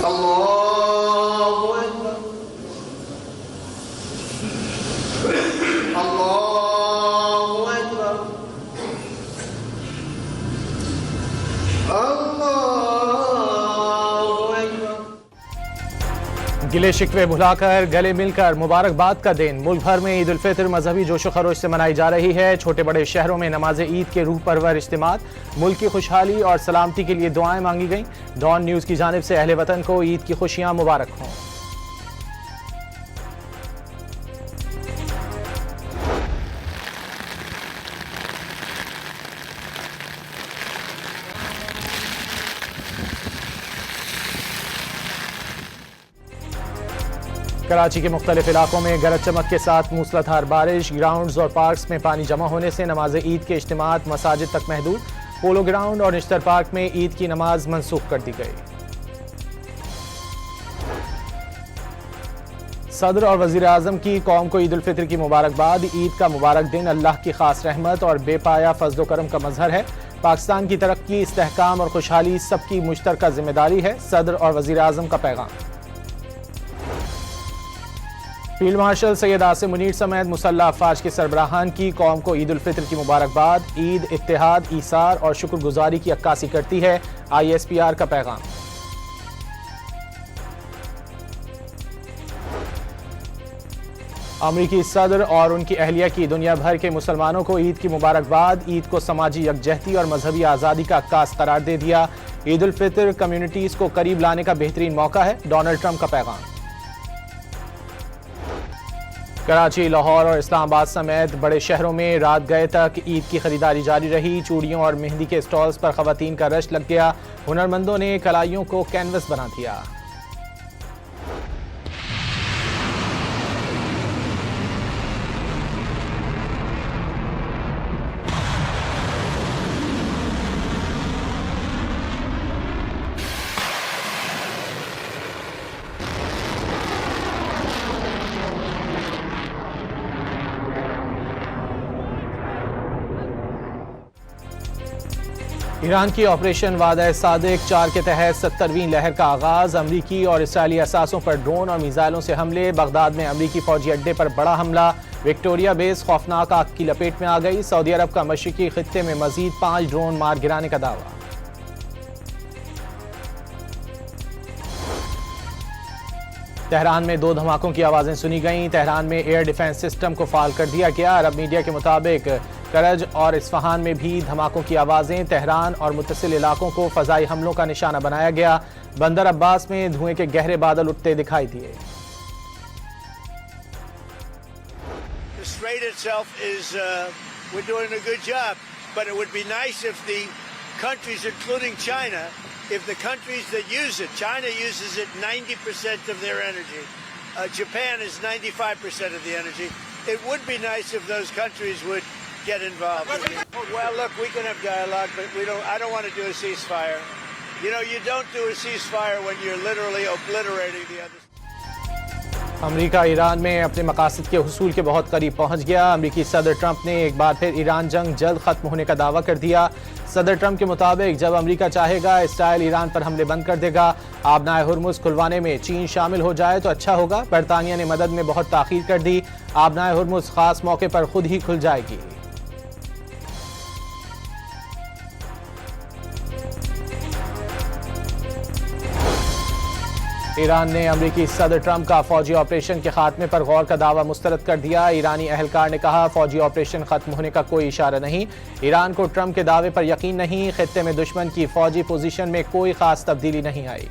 अल्लाहु अकबर, अल्लाहु अकबर, अल्लाहु अकबर। गिले शिकवे भुलाकर गले मिलकर मुबारकबाद का दिन। मुल्क भर में ईद उल फितर मजहबी जोशो खरोश से मनाई जा रही है। छोटे बड़े शहरों में नमाज ईद के रूह परवर इज्तिमात, मुल्क की खुशहाली और सलामती के लिए दुआएं मांगी गईं। डॉन न्यूज की जानिब से अहले वतन को ईद की खुशियां मुबारक हों। कराची के मुख्तलिफ इलाकों में गरज चमक के साथ मूसलाधार बारिश। ग्राउंड्स और पार्क्स में पानी जमा होने से नमाज ईद के इज्तिमात मसाजिद तक महदूद। पोलो ग्राउंड और निश्तर पार्क में ईद की नमाज मनसूख कर दी गई। सदर और वजीर आजम की कौम को ईद उल फितर की मुबारकबाद। ईद का मुबारक दिन अल्लाह की खास रहमत और बेपाया फजल करम का मजहर है। पाकिस्तान की तरक्की, इस्तेहकाम और खुशहाली सबकी मुश्तरका जिम्मेदारी है। सदर और वजीर आजम का पैगाम। फील्ड मार्शल सैयद आसिम मुनीर समेत मुसल्लह अफवाज के सरबराहान की कौम को ईद उल फितर की मुबारकबाद। ईद इत्तेहाद, ईसार और शुक्रगुजारी की अक्कासी करती है। ISPR का पैगाम। अमरीकी सदर और उनकी अहलिया की दुनिया भर के मुसलमानों को ईद की मुबारकबाद। ईद को समाजी यकजहती और मजहबी आज़ादी का अक्कास करार दे दिया। ईद उल फितर कम्युनिटीज़ को करीब लाने का बेहतरीन मौका है। डोनाल्ड ट्रंप का पैगाम। कराची, लाहौर और इस्लामाबाद समेत बड़े शहरों में रात गए तक ईद की खरीदारी जारी रही। चूड़ियों और मेहंदी के स्टॉल्स पर खवातीन का रश लग गया। हुनरमंदों ने कलाइयों को कैनवस बना दिया। ईरान की ऑपरेशन वादा सादिक 4 के तहत 70वीं लहर का आगाज। अमरीकी और इसराइली असासों पर ड्रोन और मिसाइलों से हमले। बगदाद में अमरीकी फौजी अड्डे पर बड़ा हमला। विक्टोरिया बेस खौफनाक आग की लपेट में आ गई। सऊदी अरब का मशरिकी खित्ते में मजीद 5 ड्रोन मार गिराने का दावा। तेहरान में 2 धमाकों की आवाजें सुनी गईं। तेहरान में एयर डिफेंस सिस्टम को फाल कर दिया गया। अरब मीडिया के मुताबिक करज और इस्फहान में भी धमाकों की आवाजें। तेहरान और मुत्तसिल इलाकों को फजाई हमलों का निशाना बनाया गया। बंदर अब्बास में धुएं के गहरे बादल उठते दिखाई दिए। The strait itself is we're doing a good job, but it would be nice if the countries, including China, if the countries that use it, China uses it 90% of their energy. Japan is 95% of the energy. It would be nice if those countries would get involved. Well, look, we can have dialogue, but I don't want to do a ceasefire. You know, you don't do a ceasefire when you're literally obliterating the other. America Iran में अपने मकासद के हुसूल के बहुत करीब पहुंच गया। अमरीकी सदर ट्रंप ने एक बार फिर ईरान जंग जल्द खत्म होने का दावा कर दिया। सदर ट्रंप के मुताबिक जब अमरीका चाहेगा, इसराइल ईरान पर हमले बंद कर देगा। आबनाए हुर्मुज खुलवाने में चीन शामिल हो जाए तो अच्छा होगा। बरतानिया ने मदद में बहुत ताखीर कर दी। आबनाए हुर्मुज खास मौके पर खुद ही खुल जाएगी। ईरान ने अमरीकी सदर ट्रंप का फौजी ऑपरेशन के खात्मे पर गौर का दावा मुस्तरद कर दिया। ईरानी अहलकार ने कहा, फौजी ऑपरेशन खत्म होने का कोई इशारा नहीं। ईरान को ट्रंप के दावे पर यकीन नहीं। खित्ते में दुश्मन की फौजी पोजीशन में कोई खास तब्दीली नहीं आई।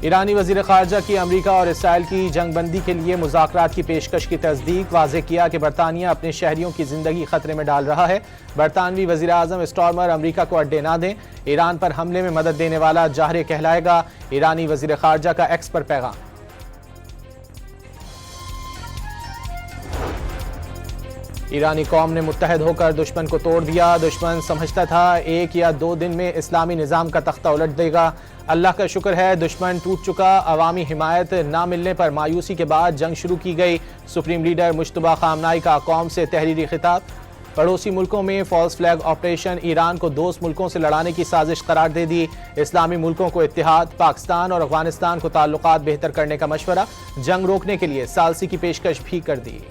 ईरानी वजीर खारजा की अमरीका और इसराइल की जंगबंदी के लिए मुज़ाकरात की पेशकश की तस्दीक। वाज़ेह किया कि बरतानिया अपने शहरियों की जिंदगी खतरे में डाल रहा है। बरतानवी वजीर आज़म स्टॉर्मर अमरीका को अड्डे ना दें। ईरान पर हमले में मदद देने वाला जाहरे कहलाएगा। ईरानी वजीर खारजा का एक्स पर पैगाम। ईरानी कौम ने मुत्तहद होकर दुश्मन को तोड़ दिया। दुश्मन समझता था 1 या 2 दिन में इस्लामी निज़ाम का तख्ता उलट देगा। अल्लाह का शुक्र है दुश्मन टूट चुका। अवामी हिमायत ना मिलने पर मायूसी के बाद जंग शुरू की गई। सुप्रीम लीडर मुश्तबा खामनाई का कौम से तहरीरी खिताब। पड़ोसी मुल्कों में फॉल्स फ्लैग ऑपरेशन, ईरान को दोस्त मुल्कों से लड़ाने की साजिश करार दे दी। इस्लामी मुल्कों को इत्तेहाद, पाकिस्तान और अफगानिस्तान को ताल्लुकात बेहतर करने का मशवरा, जंग रोकने के लिए सालसी की पेशकश भी कर दी।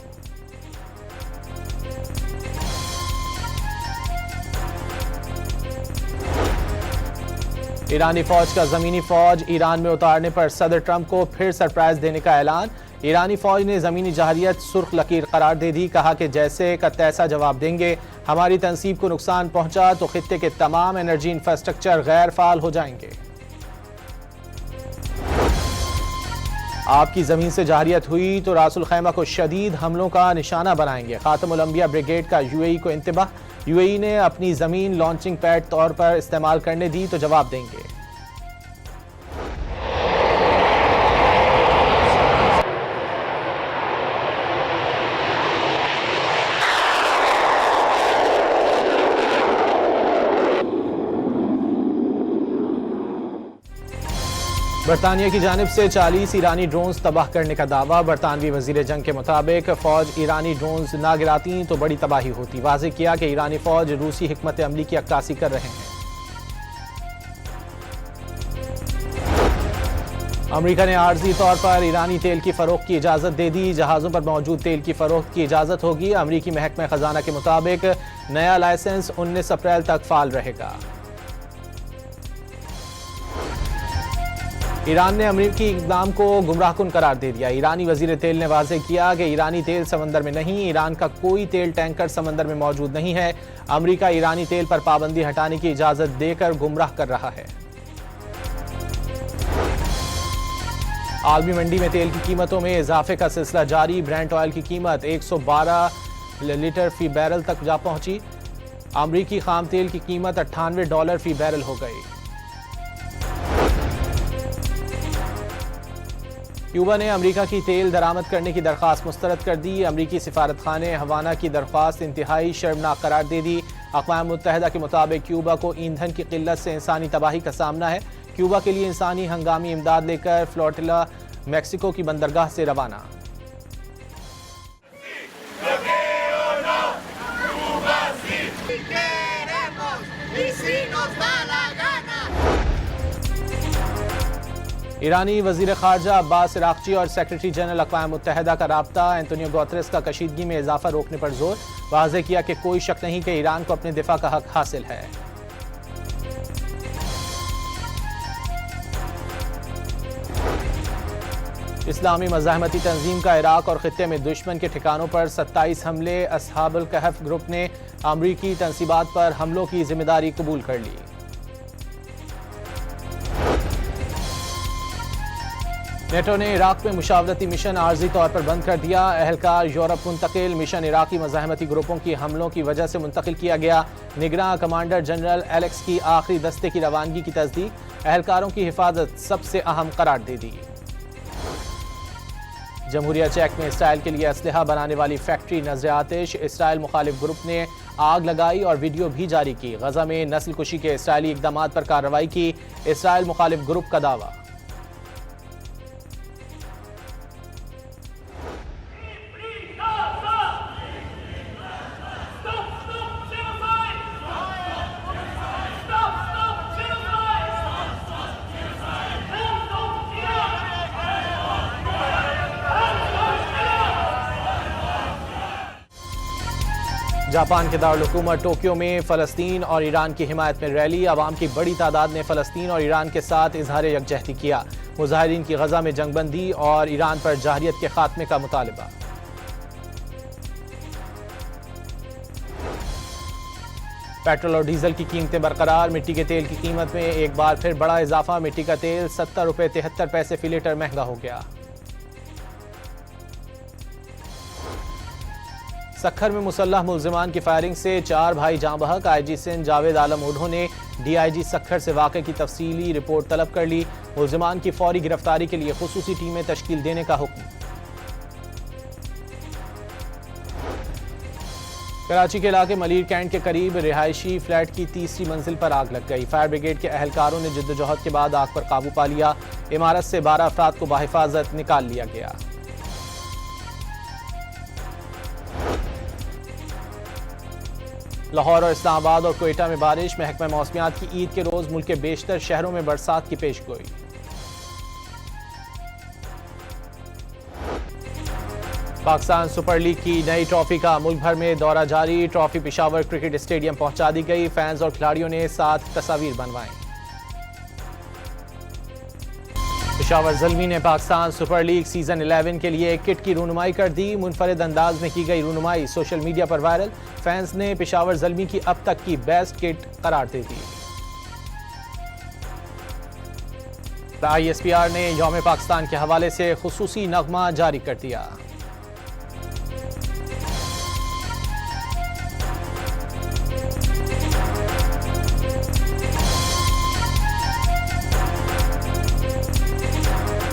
ईरानी फौज का जमीनी फौज ईरान में उतारने पर सदर ट्रंप को फिर सरप्राइज देने का ऐलान। ईरानी फौज ने जमीनी जहरियत सुर्ख लकीर करार दे दी। कहा कि जैसे का तैसा जवाब देंगे। हमारी तंसीब को नुकसान पहुंचा तो खित्ते के तमाम एनर्जी इंफ्रास्ट्रक्चर गैर फाल हो जाएंगे। आपकी जमीन से जहरियत हुई तो रासुल खैमा को शदीद हमलों का निशाना बनाएंगे। खातमुल अंबिया ब्रिगेड का यूएई को इंतबाह। यूएई ने अपनी जमीन लॉन्चिंग पैड तौर पर इस्तेमाल करने दी तो जवाब देंगे। बरतानिया की जानिब से 40 ईरानी ड्रोन्स तबाह करने का दावा। बरतानवी वजीर जंग के मुताबिक फौज ईरानी ड्रोन्स ना गिराती तो बड़ी तबाही होती। वाज़ेह किया कि ईरानी फौज रूसी हिकमत अमली की अक्कासी कर रहे हैं। अमेरिका ने आर्जी तौर पर ईरानी तेल की फरोख्त की इजाज़त दे दी। जहाज़ों पर मौजूद तेल की फरोख्त की इजाज़त होगी। अमरीकी महकमा खजाना के मुताबिक नया लाइसेंस 19 अप्रैल तक फाल रहेगा। ईरान ने अमेरिकी इक़दाम को गुमराहकुन करार दे दिया। ईरानी वजीर तेल ने वाज़ेह किया कि ईरानी तेल समंदर में नहीं, ईरान का कोई तेल टैंकर समंदर में मौजूद नहीं है। अमेरिका ईरानी तेल पर पाबंदी हटाने की इजाज़त देकर गुमराह कर रहा है। आलमी मंडी में तेल की कीमतों में इजाफे का सिलसिला जारी। ब्रेंट ऑयल की कीमत 112 लीटर फी बैरल तक जा पहुंची। अमरीकी खाम तेल की कीमत $98 फी बैरल हो गई। क्यूबा ने अमेरिका की तेल दरामद करने की दरख्वास्त मुस्तरद कर दी। अमरीकी सिफारत खाने हवाना की दरख्वास्त इंतहाई शर्मनाक करार दे दी। अक़वाम मुत्तहिदा के मुताबिक क्यूबा को ईंधन की किल्लत से इंसानी तबाही का सामना है। क्यूबा के लिए इंसानी हंगामी इमदाद लेकर फ्लोटिला मैक्सिको की बंदरगाह से रवाना। ईरानी वजीर खारजा अब्बास इराक़ची और सेक्रेटरी जनरल अक़वाम मुत्तहिदा का राब्ता एंटोनियो गुतेरेस का कशीदगी में इजाफा रोकने पर जोर। वाज़ेह किया कि कोई शक नहीं कि ईरान को अपने दिफा का हक हासिल है। इस्लामी मज़ाहमती तंजीम का इराक और खित्ते में दुश्मन के ठिकानों पर 27 हमले। असहाबुल कहफ ग्रुप ने अमरीकी तंसीबात पर हमलों की जिम्मेदारी कबूल कर ली। नेटो ने इराक में मुशावरती मिशन आर्जी तौर पर बंद कर दिया। एहलकार यूरोप मुंतकिल। मिशन इराकी मज़ाहमती ग्रुपों की हमलों की वजह से मुंतकिल किया गया। निगरां कमांडर जनरल एलेक्स की आखिरी दस्ते की रवानगी की तस्दीक। एहलकारों की हिफाजत सबसे अहम करार दे दी। जमहूरिया चेक में इसराइल के लिए असलहा बनाने वाली फैक्ट्री नजर आतिश। इसराइल मुखालिफ ग्रुप ने आग लगाई और वीडियो भी जारी की। गजा में नस्ल कुशी के इसराइली इकदामात पर कार्रवाई की। इसराइल मुखालिफ ग्रुप का दावा। जापान के दारुल हुकूमत टोक्यो में फ़लस्तीन और ईरान की हिमायत में रैली। अवाम की बड़ी तादाद ने फ़लस्तीन और ईरान के साथ इजहार यकजहती किया। मुजाहिरीन की गजा में जंगबंदी और ईरान पर जाहिरियत के खात्मे का मुतालबा। पेट्रोल और डीजल की कीमतें बरकरार। मिट्टी के तेल की कीमत में एक बार फिर बड़ा इजाफा। मिट्टी का तेल 70 रुपये 73 पैसे फी लीटर महंगा हो गया। सखर में मुसल्लह मुल्जिमान की फायरिंग से 4 भाई जाँ बहक। आईजी सिंध जावेद आलम ओढो ने डीआईजी सखर से वाक़े की तफसीली रिपोर्ट तलब कर ली। मुल्जिमान की फौरी गिरफ्तारी के लिए खुसूसी टीमें तश्कील देने का हुक्म। कराची के इलाके मलीर कैंट के करीब रिहायशी फ्लैट की तीसरी मंजिल पर आग लग गई। फायर ब्रिगेड के एहलकारों ने जद्दोजहद के बाद आग पर काबू पा लिया। इमारत से 12 अफराद को बाहिफाजत निकाल लिया गया। लाहौर और इस्लामाबाद और कोयटा में बारिश। महकमा मौसमियात की ईद के रोज मुल्क के बेशतर शहरों में बरसात की पेशगोई। पाकिस्तान सुपर लीग की नई ट्रॉफी का मुल्क भर में दौरा जारी। ट्रॉफी पेशावर क्रिकेट स्टेडियम पहुंचा दी गई। फैंस और खिलाड़ियों ने साथ तस्वीर बनवाई। पेशावर ज़ल्मी ने पाकिस्तान सुपर लीग सीजन 11 के लिए किट की रूनुमाई कर दी। मुनफरिद अंदाज में की गई रूनुमाई सोशल मीडिया पर वायरल। फैंस ने पेशावर ज़ल्मी की अब तक की बेस्ट किट करार दे दी। ISPR ने यौम पाकिस्तान के हवाले से खुसूसी नगमा जारी कर दिया।